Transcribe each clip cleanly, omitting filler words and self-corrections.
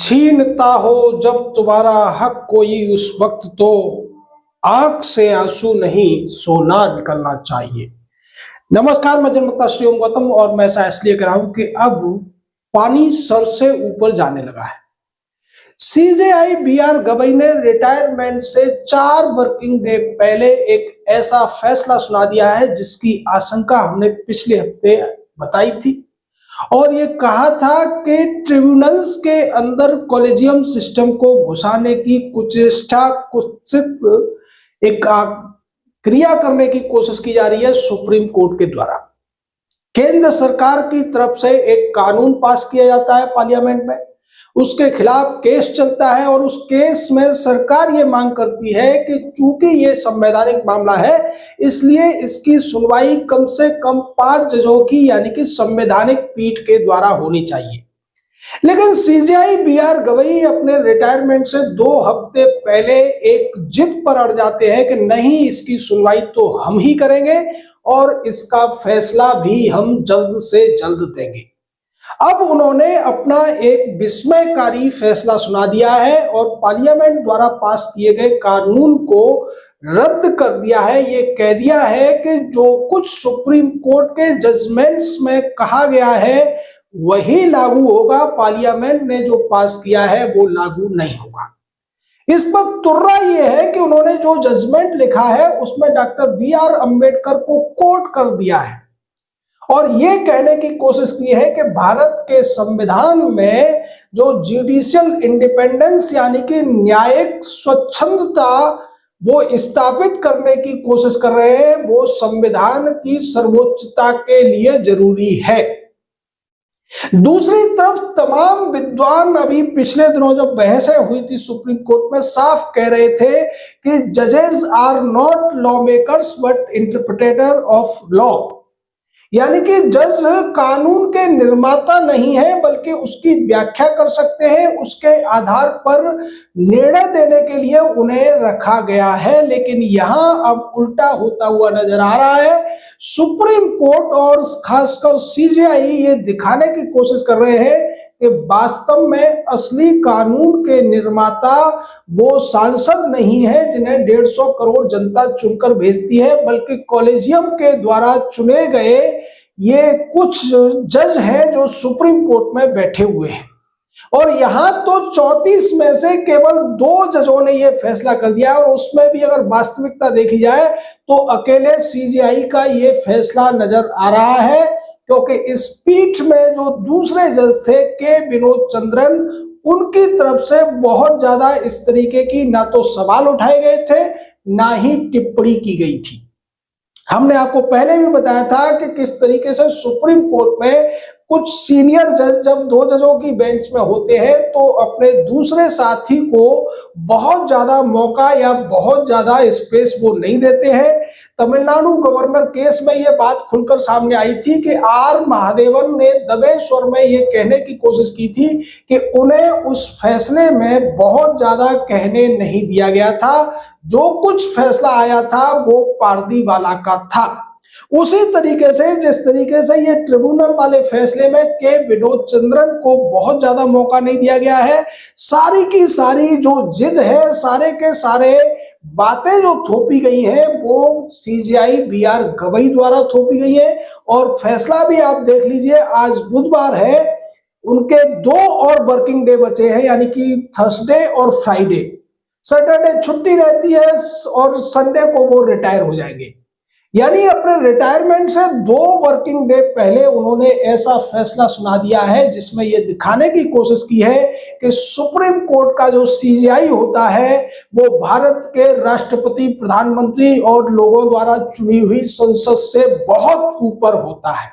छीनता हो जब तुम्हारा हक कोई उस वक्त तो आंख से आंसू नहीं सोना निकलना चाहिए। नमस्कार, मैं जनमक्ता श्री ओम गौतम और मैं ऐसा इसलिए कर रहा हूं कि अब पानी सर से ऊपर जाने लगा है। CJI B R. गवई ने रिटायरमेंट से 4 वर्किंग डे पहले एक ऐसा फैसला सुना दिया है जिसकी आशंका हमने पिछले हफ्ते बताई थी और ये कहा था कि ट्रिब्यूनल्स के अंदर कॉलेजियम सिस्टम को घुसाने की कुचेष्टा कुत्सित एक क्रिया करने की कोशिश की जा रही है सुप्रीम कोर्ट के द्वारा। केंद्र सरकार की तरफ से एक कानून पास किया जाता है पार्लियामेंट में, उसके खिलाफ केस चलता है और उस केस में सरकार ये मांग करती है कि चूंकि ये संवैधानिक मामला है इसलिए इसकी सुनवाई कम से कम 5 जजों की यानी कि संवैधानिक पीठ के द्वारा होनी चाहिए। लेकिन सीजेआई बी.आर. गवई अपने रिटायरमेंट से 2 हफ्ते पहले एक जिद पर अड़ जाते हैं कि नहीं, इसकी सुनवाई तो हम ही करेंगे और इसका फैसला भी हम जल्द से जल्द देंगे। अब उन्होंने अपना एक विस्मयकारी फैसला सुना दिया है और पार्लियामेंट द्वारा पास किए गए कानून को रद्द कर दिया है। ये कह दिया है कि जो कुछ सुप्रीम कोर्ट के जजमेंट्स में कहा गया है वही लागू होगा, पार्लियामेंट ने जो पास किया है वो लागू नहीं होगा। इस पर तुर्रा यह है कि उन्होंने जो जजमेंट लिखा है उसमें डॉक्टर बी.आर. अंबेडकर को कोट कर दिया है और ये कहने की कोशिश की है कि भारत के संविधान में जो जुडिशियल इंडिपेंडेंस यानी कि न्यायिक स्वच्छंदता वो स्थापित करने की कोशिश कर रहे हैं, वो संविधान की सर्वोच्चता के लिए जरूरी है। दूसरी तरफ तमाम विद्वान अभी पिछले दिनों जब बहसें हुई थी सुप्रीम कोर्ट में साफ कह रहे थे कि जजेस are not law makers but interpreter of law, यानी कि जज कानून के निर्माता नहीं है बल्कि उसकी व्याख्या कर सकते हैं, उसके आधार पर निर्णय देने के लिए उन्हें रखा गया है। लेकिन यहां अब उल्टा होता हुआ नजर आ रहा है। सुप्रीम कोर्ट और खासकर सीजेआई ये दिखाने की कोशिश कर रहे हैं कि वास्तव में असली कानून के निर्माता वो सांसद नहीं है जिन्हें 150 करोड़ जनता चुनकर भेजती है, बल्कि कॉलेजियम के द्वारा चुने गए ये कुछ जज हैं जो सुप्रीम कोर्ट में बैठे हुए हैं। और यहां तो 34 में से केवल 2 जजों ने यह फैसला कर दिया और उसमें भी अगर वास्तविकता देखी जाए तो अकेले सीजेआई का यह फैसला नजर आ रहा है, क्योंकि इस पीठ में जो दूसरे जज थे के विनोद चंद्रन, उनकी तरफ से बहुत ज्यादा इस तरीके की ना तो सवाल उठाए गए थे ना ही टिप्पणी की गई थी। हमने आपको पहले भी बताया था कि किस तरीके से सुप्रीम कोर्ट में कुछ सीनियर जज जब 2 जजों की बेंच में होते हैं तो अपने दूसरे साथी को बहुत ज्यादा मौका या बहुत ज्यादा स्पेस वो नहीं देते हैं। तमिलनाडु गवर्नर केस में ये बात खुलकर सामने आई थी कि आर महादेवन ने दबे स्वर में ये कहने की कोशिश की थी कि उन्हें उस फैसले में बहुत ज्यादा कहने नहीं दिया गया था, जो कुछ फैसला आया था वो पारदीवाला का था। उसी तरीके से जिस तरीके से ये ट्रिब्यूनल वाले फैसले में के विनोद चंद्रन को बहुत ज्यादा मौका नहीं दिया गया है, सारी की सारी जो जिद है, सारे के सारे बातें जो थोपी गई हैं वो सीजेआई बी.आर. गवई द्वारा थोपी गई है। और फैसला भी आप देख लीजिए, आज बुधवार है, उनके 2 और वर्किंग डे बचे हैं, यानी कि थर्सडे और फ्राइडे। सैटरडे छुट्टी रहती है और संडे को वो रिटायर हो जाएंगे। यानी अपने रिटायरमेंट से 2 वर्किंग डे पहले उन्होंने ऐसा फैसला सुना दिया है जिसमें यह दिखाने की कोशिश की है कि सुप्रीम कोर्ट का जो सीजेआई होता है वो भारत के राष्ट्रपति, प्रधानमंत्री और लोगों द्वारा चुनी हुई संसद से बहुत ऊपर होता है।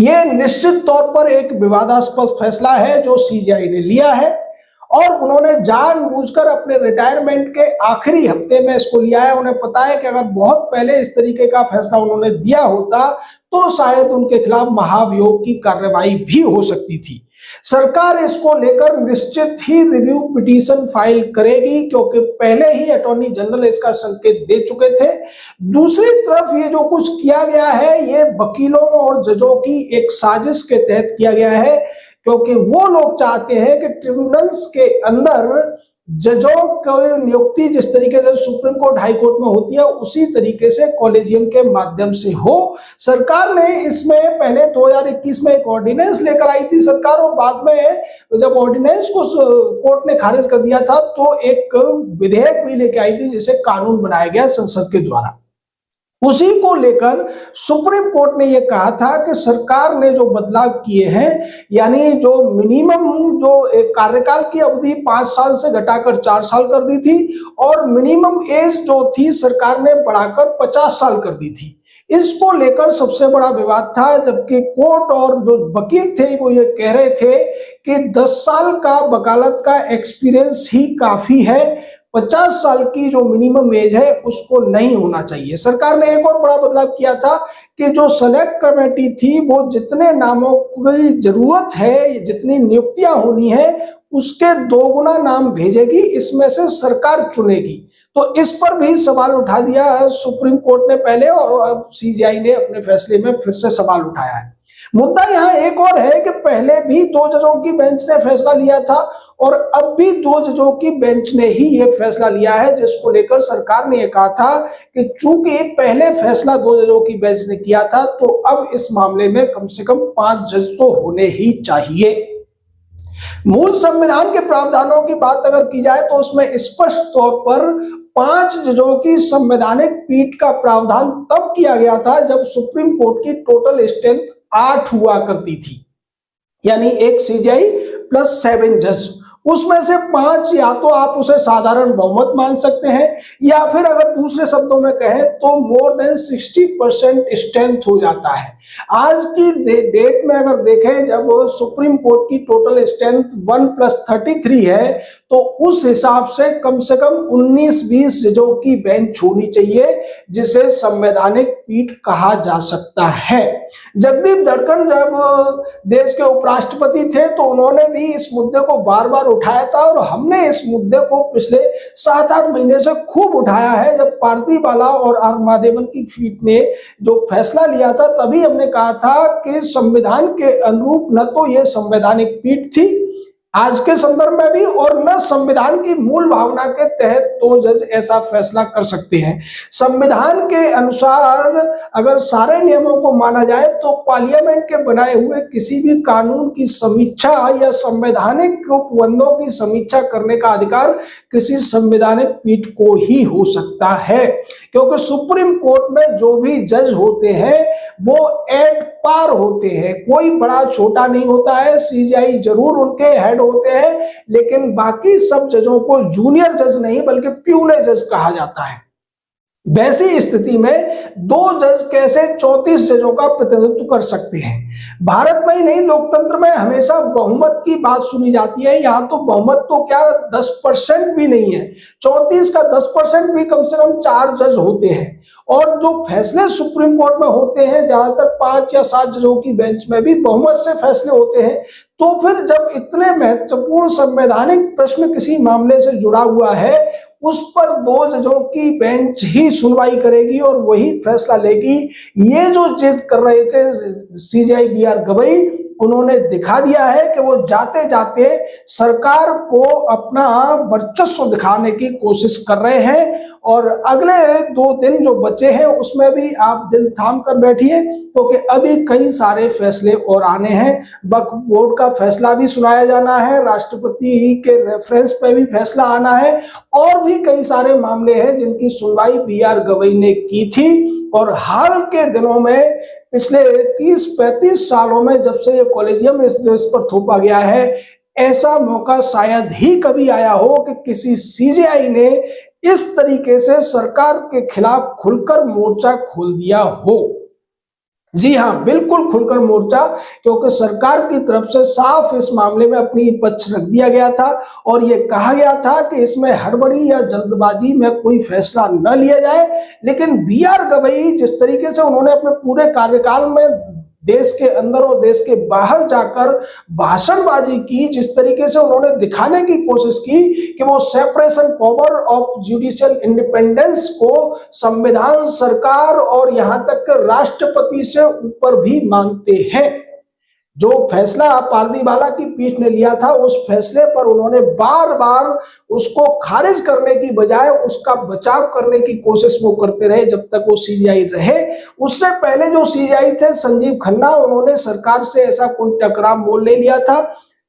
यह निश्चित तौर पर एक विवादास्पद फैसला है जो सीजेआई ने लिया है और उन्होंने जानबूझकर अपने रिटायरमेंट के आखिरी हफ्ते में इसको लिया है। उन्हें पता है कि अगर बहुत पहले इस तरीके का फैसला उन्होंने दिया होता तो शायद उनके खिलाफ महाभियोग की कार्रवाई भी हो सकती थी। सरकार इसको लेकर निश्चित ही रिव्यू पिटीशन फाइल करेगी, क्योंकि पहले ही अटॉर्नी जनरल इसका संकेत दे चुके थे। दूसरी तरफ ये जो कुछ किया गया है ये वकीलों और जजों की एक साजिश के तहत किया गया है। क्योंकि वो लोग चाहते हैं कि ट्रिब्यूनल्स के अंदर जजों की नियुक्ति जिस तरीके से सुप्रीम कोर्ट हाई कोर्ट में होती है उसी तरीके से कॉलेजियम के माध्यम से हो। सरकार ने इसमें पहले 2021 में एक ऑर्डिनेंस लेकर आई थी सरकार, और बाद में जब ऑर्डिनेंस को कोर्ट ने खारिज कर दिया था तो एक विधेयक भी लेके आई थी जिसे कानून बनाया गया संसद के द्वारा। उसी को लेकर सुप्रीम कोर्ट ने यह कहा था कि सरकार ने जो बदलाव किए हैं, यानी जो मिनिमम जो कार्यकाल की अवधि 5 साल से घटाकर 4 साल कर दी थी और मिनिमम एज जो थी सरकार ने बढ़ाकर 50 साल कर दी थी, इसको लेकर सबसे बड़ा विवाद था। जबकि कोर्ट और जो वकील थे वो ये कह रहे थे कि 10 साल का वकालत का एक्सपीरियंस ही काफी है, 50 साल की जो मिनिमम एज है उसको नहीं होना चाहिए। सरकार ने एक और बड़ा बदलाव किया था कि जो सेलेक्ट कमेटी थी वो जितने नामों की जरूरत है, जितनी नियुक्तियां होनी है उसके 2 गुना नाम भेजेगी, इसमें से सरकार चुनेगी। तो इस पर भी सवाल उठा दिया है सुप्रीम कोर्ट ने पहले, और अब सीजेआई ने अपने फैसले में फिर से सवाल उठाया है। मुद्दा यहाँ एक और है कि पहले भी 2 जजों की बेंच ने फैसला लिया था और अब भी 2 जजों की बेंच ने ही यह फैसला लिया है, जिसको लेकर सरकार ने यह कहा था कि चूंकि पहले फैसला 2 जजों की बेंच ने किया था तो अब इस मामले में कम से कम 5 जज तो होने ही चाहिए। मूल संविधान के प्रावधानों की बात अगर की जाए तो उसमें स्पष्ट तौर पर 5 जजों की संवैधानिक पीठ का प्रावधान तब किया गया था जब सुप्रीम कोर्ट की टोटल स्ट्रेंथ 8 हुआ करती थी, यानी एक सीजेआई प्लस 7 जज। उसमें से 5 या तो आप उसे साधारण बहुमत मान सकते हैं, या फिर अगर दूसरे शब्दों में कहें तो मोर देन 60% स्ट्रेंथ हो जाता है। आज की डेट में अगर देखें, जब सुप्रीम कोर्ट की टोटल स्ट्रेंथ 1+33 है तो उस हिसाब से कम 19-20 जजों की बेंच होनी चाहिए, जिसे संवैधानिक पीठ कहा जा सकता है। जगदीप धनखड़ जब देश के उपराष्ट्रपति थे तो उन्होंने भी इस मुद्दे को बार बार उठाया था, और हमने इस मुद्दे को पिछले 7-8 महीने से खूब उठाया है। जब पार्दीवाला और आर महादेवन की पीठ ने जो फैसला लिया था तभी हमने कहा था कि संविधान के अनुरूप न तो यह संवैधानिक पीठ थी आज के संदर्भ में भी, और न संविधान की मूल भावना के तहत 2 जज ऐसा फैसला कर सकते हैं। संविधान के अनुसार अगर सारे नियमों को माना जाए तो पार्लियामेंट के बनाए हुए किसी भी कानून की समीक्षा या संवैधानिक उपबंधों की समीक्षा करने का अधिकार किसी संवैधानिक पीठ को ही हो सकता है, क्योंकि सुप्रीम कोर्ट में जो भी जज होते हैं वो एट पार होते हैं, कोई बड़ा छोटा नहीं होता है। सीजेआई जरूर उनके हेड होते हैं, लेकिन बाकी सब जजों को जूनियर जज नहीं बल्कि प्यूने जज कहा जाता है। वैसी स्थिति में 2 जज कैसे 34 जजों का प्रतिनिधित्व कर सकते हैं? भारत में ही नहीं, लोकतंत्र में हमेशा बहुमत की बात सुनी जाती है। यहाँ तो बहुमत तो क्या 10% भी नहीं है, 34 का 10% भी कम से कम 4 जज होते हैं। और जो फैसले सुप्रीम कोर्ट में होते हैं ज्यादातर 5 या 7 जजों की बेंच में भी बहुमत से फैसले होते हैं। तो फिर जब इतने महत्वपूर्ण संवैधानिक प्रश्न किसी मामले से जुड़ा हुआ है, उस पर 2 जजों की बेंच ही सुनवाई करेगी और वही फैसला लेगी। ये जो जिद कर रहे थे सीजेआई बी.आर. गवई, उन्होंने दिखा दिया है कि वो जाते जाते सरकार को अपना वर्चस्व दिखाने की कोशिश कर रहे हैं। और अगले 2 दिन जो बचे हैं उसमें भी आप दिल थाम कर बैठिए, क्योंकि अभी कई सारे फैसले और आने हैं। वक्फ बोर्ड का फैसला भी सुनाया जाना है, राष्ट्रपति के रेफरेंस पे भी फैसला आना है, और भी कई सारे मामले हैं जिनकी सुनवाई बी.आर. गवई ने की थी। और हाल के दिनों में पिछले 30-35 सालों में जब से ये कॉलेजियम इस देश पर थोपा गया है, ऐसा मौका शायद ही कभी आया हो कि किसी सीजेआई ने इस तरीके से सरकार के खिलाफ खुलकर मोर्चा खोल दिया हो। जी हां, बिल्कुल खुलकर मोर्चा, क्योंकि सरकार की तरफ से साफ इस मामले में अपनी पक्ष रख दिया गया था और यह कहा गया था कि इसमें हड़बड़ी या जल्दबाजी में कोई फैसला न लिया जाए। लेकिन बी.आर. गवई जिस तरीके से उन्होंने अपने पूरे कार्यकाल में देश के अंदर और देश के बाहर जाकर भाषणबाजी की, जिस तरीके से उन्होंने दिखाने की कोशिश की कि वो separation power of judicial independence को संविधान, सरकार और यहां तक राष्ट्रपति से ऊपर भी मानते हैं। जो फैसला पारदीवाला की पीठ ने लिया था, उस फैसले पर उन्होंने बार बार उसको खारिज करने की बजाय उसका बचाव करने की कोशिश वो करते रहे जब तक वो सीजीआई रहे। उससे पहले जो सीजीआई थे संजीव खन्ना, उन्होंने सरकार से ऐसा कोई टकराव मोल नहीं लिया था।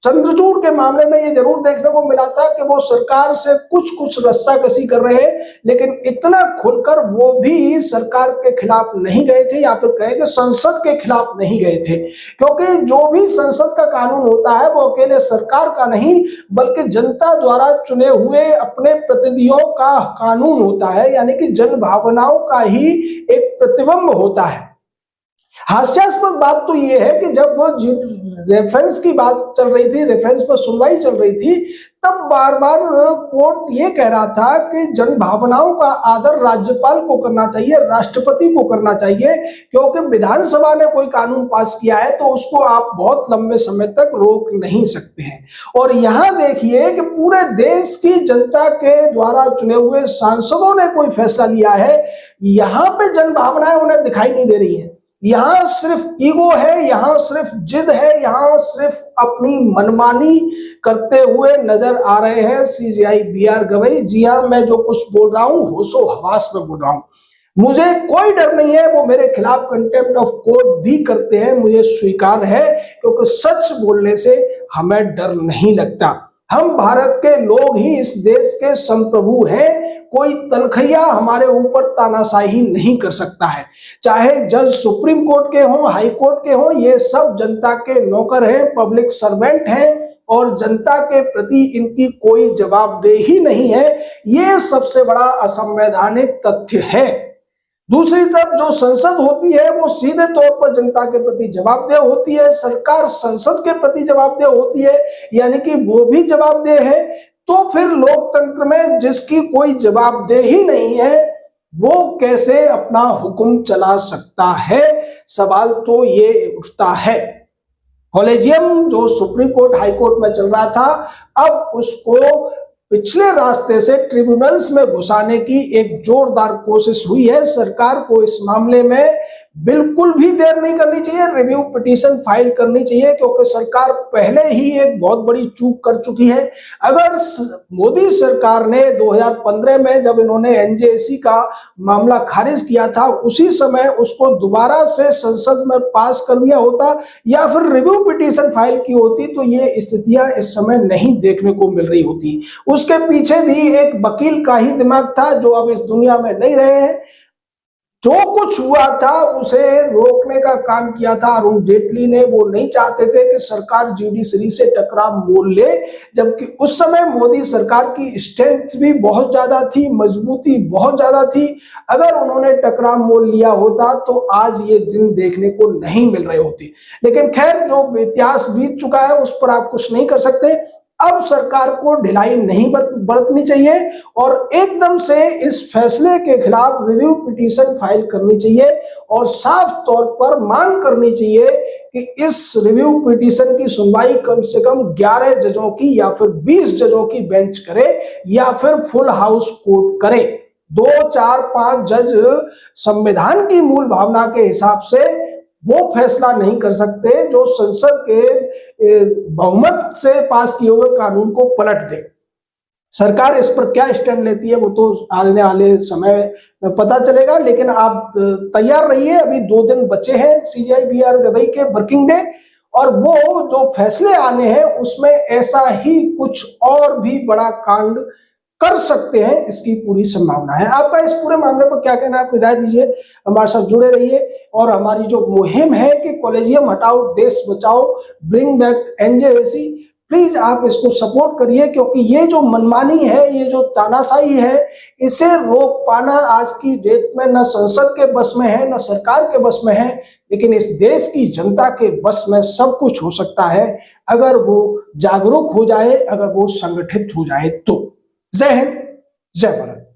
चंद्रचूड़ के मामले में ये जरूर देखने को मिला था कि वो सरकार से कुछ कुछ रस्साकसी कर रहे हैं, लेकिन इतना खुलकर वो भी सरकार के खिलाफ नहीं गए थे, या फिर कहे कि संसद के खिलाफ नहीं गए थे, क्योंकि जो भी संसद का कानून होता है वो अकेले सरकार का नहीं बल्कि जनता द्वारा चुने हुए अपने प्रतिनिधियों का कानून होता है, यानी कि जन भावनाओं का ही एक प्रतिबिंब होता है। हास्यास्पद बात तो यह है कि जब वो रेफरेंस की बात चल रही थी, रेफरेंस पर सुनवाई चल रही थी, तब बार बार कोर्ट ये कह रहा था कि जन भावनाओं का आदर राज्यपाल को करना चाहिए, राष्ट्रपति को करना चाहिए, क्योंकि विधानसभा ने कोई कानून पास किया है तो उसको आप बहुत लंबे समय तक रोक नहीं सकते हैं। और यहां देखिए कि पूरे देश की जनता के द्वारा चुने हुए सांसदों ने कोई फैसला लिया है, यहां पे जन भावनाएं उन्हें दिखाई नहीं दे रही है। यहां सिर्फ ईगो है, यहां सिर्फ जिद है, यहां सिर्फ अपनी मनमानी करते हुए नजर आ रहे हैं सीजीआई बी.आर. गवई। जी हां, मैं जो कुछ बोल रहा हूं होशो हवास में बोल रहा हूं, मुझे कोई डर नहीं है। वो मेरे खिलाफ कंटेम्प्ट ऑफ कोर्ट भी करते हैं, मुझे स्वीकार है, क्योंकि सच बोलने से हमें डर नहीं लगता। हम भारत के लोग ही इस देश के संप्रभु हैं, कोई तनखैया हमारे ऊपर तानाशाही नहीं कर सकता है। चाहे जज सुप्रीम कोर्ट के हों, हाई कोर्ट के हों, ये सब जनता के नौकर हैं, पब्लिक सर्वेंट हैं, और जनता के प्रति इनकी कोई जवाबदेही नहीं है। ये सबसे बड़ा असंवैधानिक तथ्य है। दूसरी तरफ जो संसद होती है वो सीधे तौर पर जनता के प्रति जवाबदेह होती है, सरकार संसद के प्रति जवाबदेह होती है, यानी कि वो भी जवाबदेह है। तो फिर लोकतंत्र में जिसकी कोई जवाबदेही नहीं है वो कैसे अपना हुक्म चला सकता है? सवाल तो ये उठता है। कॉलेजियम जो सुप्रीम कोर्ट हाई कोर्ट में चल रहा था, अब उसको पिछले रास्ते से ट्रिब्यूनल्स में घुसाने की एक जोरदार कोशिश हुई है। सरकार को इस मामले में बिल्कुल भी देर नहीं करनी चाहिए, रिव्यू पिटीशन फाइल करनी चाहिए, क्योंकि सरकार पहले ही एक बहुत बड़ी चूक कर चुकी है। अगर मोदी सरकार ने 2015 में जब इन्होंने एनजेसी का मामला खारिज किया था, उसी समय उसको दोबारा से संसद में पास कर दिया होता या फिर रिव्यू पिटीशन फाइल की होती, तो ये स्थितियां इस समय नहीं देखने को मिल रही होती। उसके पीछे भी एक वकील का ही दिमाग था जो अब इस दुनिया में नहीं रहे हैं। जो कुछ हुआ था उसे रोकने का काम किया था अरुण जेटली ने। वो नहीं चाहते थे कि सरकार जुडिशरी से टकराव मोल ले, जबकि उस समय मोदी सरकार की स्ट्रेंथ भी बहुत ज्यादा थी, मजबूती बहुत ज्यादा थी। अगर उन्होंने टकराव मोल लिया होता तो आज ये दिन देखने को नहीं मिल रहे होते। लेकिन खैर, जो इतिहास बीत चुका है उस पर आप कुछ नहीं कर सकते। अब सरकार को ढिलाई नहीं बरतनी चाहिए और एकदम से इस फैसले के खिलाफ रिव्यू पिटीशन फाइल करनी चाहिए और साफ तौर पर मांग करनी चाहिए कि इस रिव्यू पिटीशन की सुनवाई कम से कम 11 जजों की या फिर 20 जजों की बेंच करे या फिर फुल हाउस कोर्ट करे। 2, 4, 5 जज संविधान की मूल भावना के हिसाब से वो फैसला नहीं कर सकते जो संसद के बहुमत से पास किए हुए कानून को पलट दे। सरकार इस पर क्या स्टैंड लेती है वो तो आने वाले समय में पता चलेगा, लेकिन आप तैयार रहिए। अभी 2 दिन बचे हैं सीजीआई बी.आर. गवई के वर्किंग डे, और वो जो फैसले आने हैं उसमें ऐसा ही कुछ और भी बड़ा कांड कर सकते हैं, इसकी पूरी संभावना है। आपका इस पूरे मामले पर क्या कहना है, अपनी राय दीजिए, हमारे साथ जुड़े रहिए। और हमारी जो मुहिम है कि कॉलेजियम हटाओ देश बचाओ, ब्रिंग बैक एनजेसी, प्लीज आप इसको सपोर्ट करिए, क्योंकि ये जो मनमानी है, ये जो तानाशाही है, इसे रोक पाना आज की डेट में न संसद के बस में है, न सरकार के बस में है, लेकिन इस देश की जनता के बस में सब कुछ हो सकता है अगर वो जागरूक हो जाए, अगर वो संगठित हो जाए तो। जय हिंद, जय भारत।